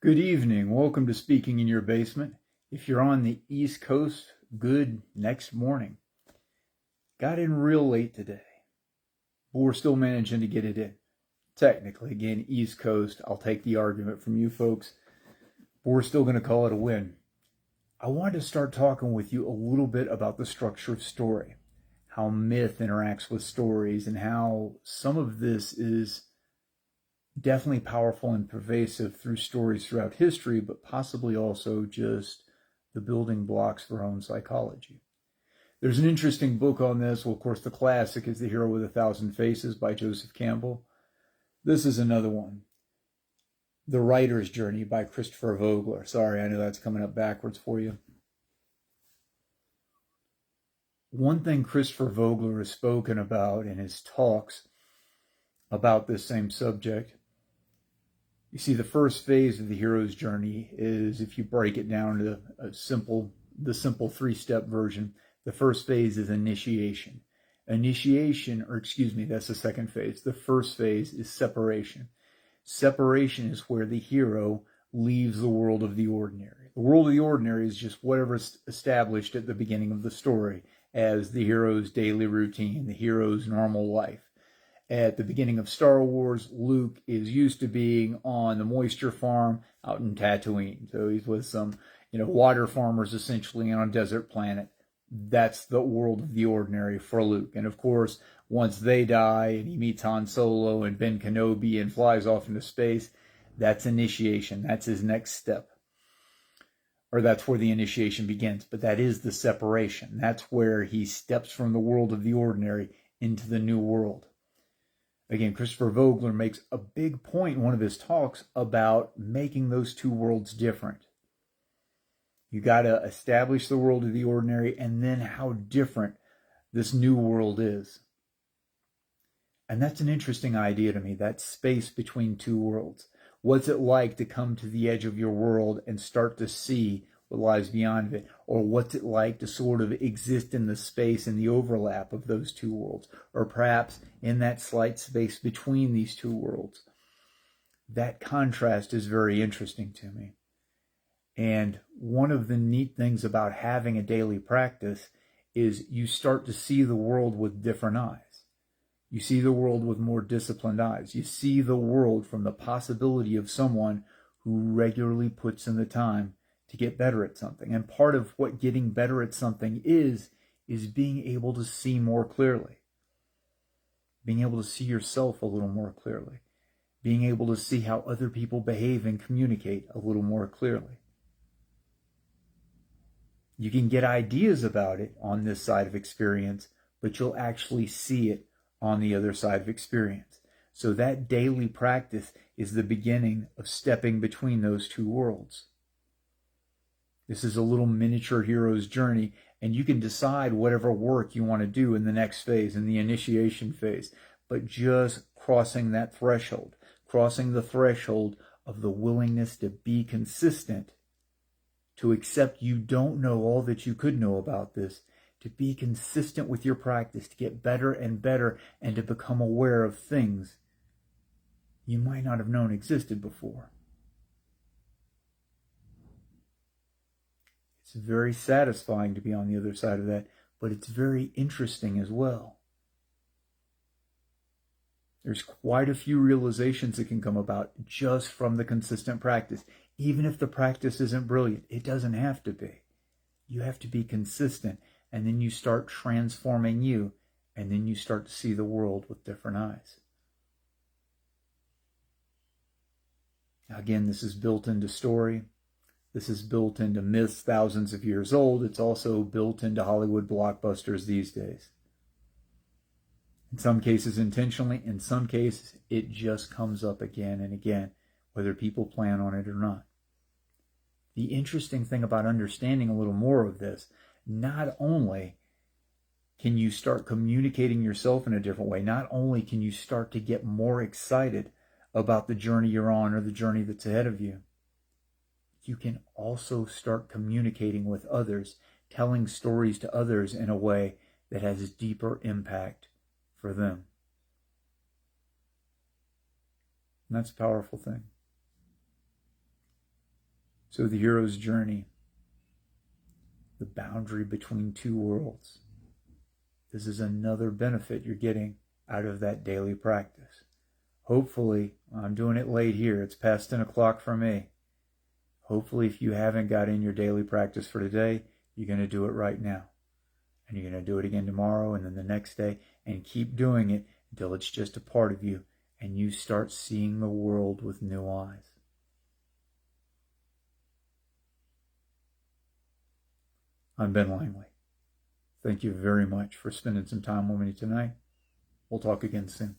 Good evening. Welcome to Speaking in Your Basement. If you're on the East Coast, good next morning. Got in real late today, but we're still managing to get it in. Technically, again, East Coast, I'll take the argument from you folks, but we're still going to call it a win. I wanted to start talking with you a little bit about the structure of story, how myth interacts with stories, and how some of this is definitely powerful and pervasive through stories throughout history, but possibly also just the building blocks for our own psychology. There's an interesting book on this. Well, of course, the classic is The Hero with a Thousand Faces by Joseph Campbell. This is another one. The Writer's Journey by Christopher Vogler. Sorry, I know that's coming up backwards for you. One thing Christopher Vogler has spoken about in his talks about this same subject. You see, the first phase of the hero's journey is, if you break it down to the simple three-step version, the first phase is initiation. That's the second phase. The first phase is separation. Separation is where the hero leaves the world of the ordinary. The world of the ordinary is just whatever's established at the beginning of the story as the hero's daily routine, the hero's normal life. At the beginning of Star Wars, Luke is used to being on the moisture farm out in Tatooine. So he's with some, water farmers essentially on a desert planet. That's the world of the ordinary for Luke. And of course, once they die and he meets Han Solo and Ben Kenobi and flies off into space, that's initiation. That's his next step. Or that's where the initiation begins. But that is the separation. That's where he steps from the world of the ordinary into the new world. Again, Christopher Vogler makes a big point in one of his talks about making those two worlds different. You got to establish the world of the ordinary and then how different this new world is. And that's an interesting idea to me, that space between two worlds. What's it like to come to the edge of your world and start to see what lies beyond it? Or what's it like to sort of exist in the space and the overlap of those two worlds? Or perhaps in that slight space between these two worlds? That contrast is very interesting to me. And one of the neat things about having a daily practice is you start to see the world with different eyes. You see the world with more disciplined eyes. You see the world from the possibility of someone who regularly puts in the time to get better at something. And part of what getting better at something is being able to see more clearly. Being able to see yourself a little more clearly. Being able to see how other people behave and communicate a little more clearly. You can get ideas about it on this side of experience, but you'll actually see it on the other side of experience. So that daily practice is the beginning of stepping between those two worlds. This is a little miniature hero's journey, and you can decide whatever work you want to do in the next phase, in the initiation phase, but just crossing that threshold, crossing the threshold of the willingness to be consistent, to accept you don't know all that you could know about this, to be consistent with your practice, to get better and better, and to become aware of things you might not have known existed before. It's very satisfying to be on the other side of that, but it's very interesting as well. There's quite a few realizations that can come about just from the consistent practice. Even if the practice isn't brilliant, it doesn't have to be. You have to be consistent, and then you start transforming you, and then you start to see the world with different eyes. Now, again, this is built into story. This is built into myths thousands of years old. It's also built into Hollywood blockbusters these days. In some cases intentionally, in some cases it just comes up again and again, whether people plan on it or not. The interesting thing about understanding a little more of this, not only can you start communicating yourself in a different way, not only can you start to get more excited about the journey you're on or the journey that's ahead of you, you can also start communicating with others, telling stories to others in a way that has a deeper impact for them. And that's a powerful thing. So the hero's journey, the boundary between two worlds. This is another benefit you're getting out of that daily practice. Hopefully, I'm doing it late here. It's past 10 o'clock for me. Hopefully, if you haven't got in your daily practice for today, you're going to do it right now. And you're going to do it again tomorrow and then the next day, and keep doing it until it's just a part of you and you start seeing the world with new eyes. I'm Ben Langley. Thank you very much for spending some time with me tonight. We'll talk again soon.